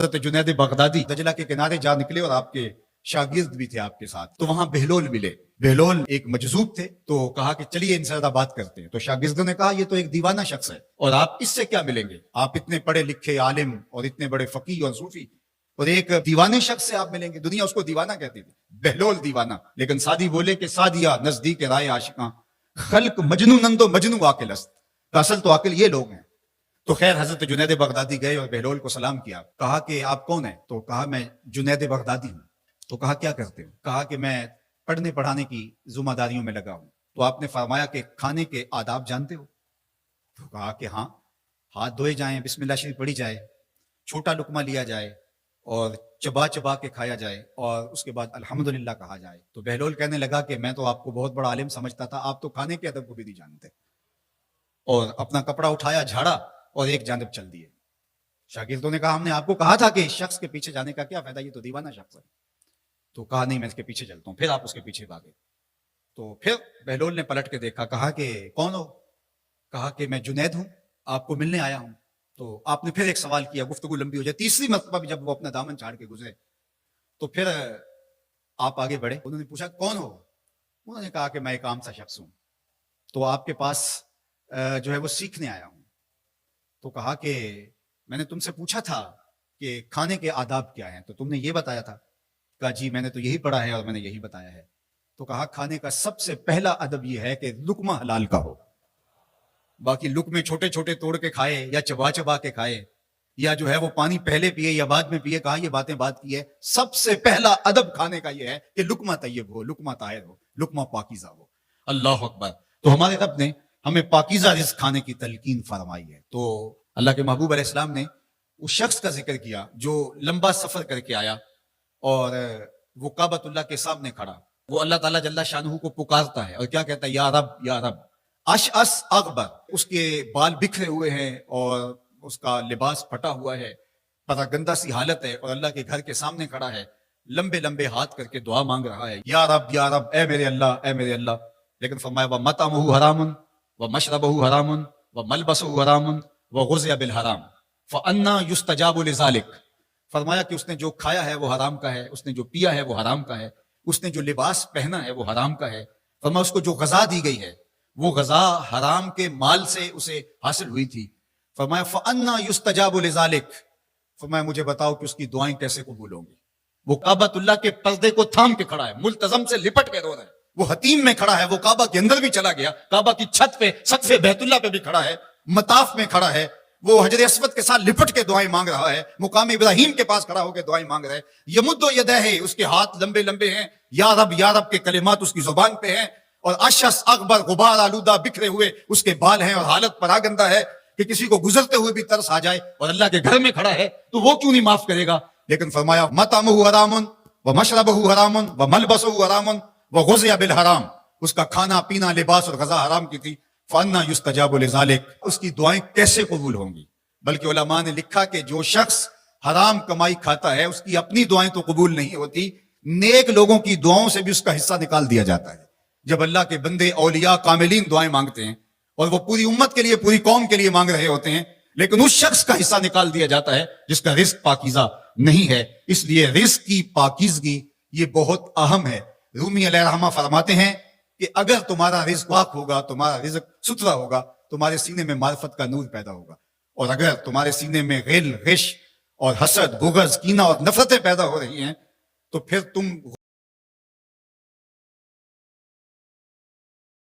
حضرت جنید بغدادی دجلہ کے کنارے جا نکلے اور آپ کے شاگرد بھی تھے آپ کے ساتھ، تو وہاں بہلول ملے۔ بہلول ایک مجذوب تھے، تو کہا کہ چلیے ان سے زیادہ بات کرتے ہیں۔ تو شاگردوں نے کہا یہ تو ایک دیوانہ شخص ہے اور آپ اس سے کیا ملیں گے، آپ اتنے پڑھے لکھے عالم اور اتنے بڑے فقیہ اور صوفی، اور ایک دیوانے شخص سے آپ ملیں گے۔ دنیا اس کو دیوانہ کہتی تھی، بہلول دیوانہ۔ لیکن سادی بولے کہ سادیا نزدیک رائے عاشقاں، خلق مجنونند و مجنو عاقل است، اصل تو عاقل یہ لوگ ہیں۔ تو خیر حضرت جنید بغدادی گئے اور بہلول کو سلام کیا، کہا کہ آپ کون ہیں؟ تو کہا میں جنید بغدادی ہوں۔ تو کہا کیا کرتے ہو؟ کہا کہ میں پڑھنے پڑھانے کی ذمہ داریوں میں لگا ہوں۔ تو آپ نے فرمایا کہ کھانے کے آداب جانتے ہو؟ تو کہا کہ ہاں، ہاتھ دھوئے جائیں، بسم اللہ شریف پڑھی جائے، چھوٹا لقمہ لیا جائے اور چبا چبا کے کھایا جائے اور اس کے بعد الحمدللہ کہا جائے۔ تو بہلول کہنے لگا کہ میں تو آپ کو بہت بڑا عالم سمجھتا تھا، آپ تو کھانے کے ادب کو بھی نہیں جانتے، اور اپنا کپڑا اٹھایا، جھاڑا اور ایک جانب چل دیے۔ شاگردوں نے کہا ہم نے آپ کو کہا تھا کہ شخص کے پیچھے جانے کا کیا فائدہ، یہ تو دیوانہ شخص ہے۔ تو کہا نہیں میں اس کے پیچھے چلتا ہوں۔ پھر آپ اس کے پیچھے بھاگے۔ تو پھر بہلول نے پلٹ کے دیکھا، کہا کہ کون ہو؟ کہا کہ میں جنید ہوں، آپ کو ملنے آیا ہوں۔ تو آپ نے پھر ایک سوال کیا، گفتگو لمبی ہو جائے۔ تیسری مرتبہ بھی جب وہ اپنا دامن چھاڑ کے گزرے تو پھر آپ آگے بڑھے۔ انہوں نے پوچھا کون ہو؟ انہوں نے کہا کہ میں ایک عام سا شخص ہوں، تو آپ کے پاس جو ہے وہ سیکھنے آیا ہوں۔ تو کہا کہ میں نے تم سے پوچھا تھا کہ کھانے کے آداب کیا ہیں، تو تم نے یہ بتایا تھا۔ کہا جی میں نے تو یہی پڑھا ہے اور میں نے یہی بتایا ہے۔ تو کہا کھانے کا سب سے پہلا ادب یہ ہے کہ لقمہ حلال کا ہو، باقی لقمے چھوٹے چھوٹے توڑ کے کھائے یا چبا چبا کے کھائے یا جو ہے وہ پانی پہلے پیے یا بعد میں پیے، کہا یہ باتیں بات کی ہے، سب سے پہلا ادب کھانے کا یہ ہے کہ لقمہ طیب ہو، لقمہ طاہر ہو، لقمہ پاکیزہ ہو۔ اللہ اکبر۔ تو ہمارے رب نے ہمیں پاکیزہ رزق کھانے کی تلقین فرمائی ہے۔ تو اللہ کے محبوب علیہ السلام نے اس شخص کا ذکر کیا جو لمبا سفر کر کے آیا اور وہ کعبۃ اللہ کے سامنے کھڑا، وہ اللہ تعالیٰ جل شانہ کو پکارتا ہے اور کیا کہتا ہے، یا رب یا رب، اشعث اغبر، اس کے بال بکھرے ہوئے ہیں اور اس کا لباس پھٹا ہوا ہے، پراگندہ سی حالت ہے، اور اللہ کے گھر کے سامنے کھڑا ہے، لمبے لمبے ہاتھ کر کے دعا مانگ رہا ہے، یا رب اے میرے اللہ اے میرے اللہ۔ لیکن فرمایا وَمَطْعَمُهُ حَرَامٌ وَمَشْرَبُهُ حَرَامٌ وَمَلْبَسُهُ حَرَامٌ وَغُذِّيَ بِالْحَرَامِ فَأَنَّىٰ يُسْتَجَابُ لِذَٰلِكَ۔ فرمایا کہ اس نے جو کھایا ہے وہ حرام کا ہے، اس نے جو پیا ہے وہ حرام کا ہے، اس نے جو لباس پہنا ہے وہ حرام کا ہے۔ فرمایا اس کو جو غذا دی گئی ہے وہ غذا حرام کے مال سے اسے حاصل ہوئی تھی۔ فرمایا فَأَنَّىٰ يُسْتَجَابُ لِذَٰلِكَ۔ فرمایا مجھے بتاؤ کہ اس کی دعائیں کیسے قبول ہوں گی۔ وہ کعبۃ اللہ کے پردے کو تھام کے کھڑا ہے، ملتزم سے لپٹ کے رو رہا ہے، وہ حتیم میں کھڑا ہے، وہ کعبہ کے اندر بھی چلا گیا، کعبہ کی چھت پہ سقف بیت اللہ پہ بھی کھڑا ہے، مطاف میں کھڑا ہے، وہ حجر اسود کے ساتھ لپٹ کے دعائیں مانگ رہا ہے، مقام ابراہیم کے پاس کھڑا ہو کے دعائیں مانگ رہا ہے۔ یمد یدہ، اس کے ہاتھ لمبے لمبے ہیں، یا رب کے کلمات اس کی زبان پہ ہیں، اور اشعث اغبر، غبار آلودہ بکھرے ہوئے اس کے بال ہیں، اور حالت پراگندہ ہے کہ کسی کو گزرتے ہوئے بھی ترس آ جائے، اور اللہ کے گھر میں کھڑا ہے تو وہ کیوں نہیں معاف کرے گا۔ لیکن فرمایا مطعمہ حرام ومشربہ حرام وملبسہ حرام وغذی بالحرام، اس کا کھانا پینا لباس اور غذا حرام کی تھی۔ فَأَنَّىٰ يُسْتَجَابُ لِذَٰلِكَ، اس کی دعائیں کیسے قبول ہوں گی۔ بلکہ علماء نے لکھا کہ جو شخص حرام کمائی کھاتا ہے اس کی اپنی دعائیں تو قبول نہیں ہوتی، نیک لوگوں کی دعاؤں سے بھی اس کا حصہ نکال دیا جاتا ہے۔ جب اللہ کے بندے اولیاء کاملین دعائیں مانگتے ہیں اور وہ پوری امت کے لیے پوری قوم کے لیے مانگ رہے ہوتے ہیں، لیکن اس شخص کا حصہ نکال دیا جاتا ہے جس کا رزق پاکیزہ نہیں ہے۔ اس لیے رزق کی پاکیزگی یہ بہت اہم ہے۔ رومی علیہ الرحمہ فرماتے ہیں کہ اگر تمہارا رزق پاک ہوگا، تمہارا رزق ستھرا ہوگا، تمہارے سینے میں معرفت کا نور پیدا ہوگا، اور اگر تمہارے سینے میں غل، غش اور حسد، بغض، کینہ اور نفرتیں پیدا ہو رہی ہیں تو پھر تم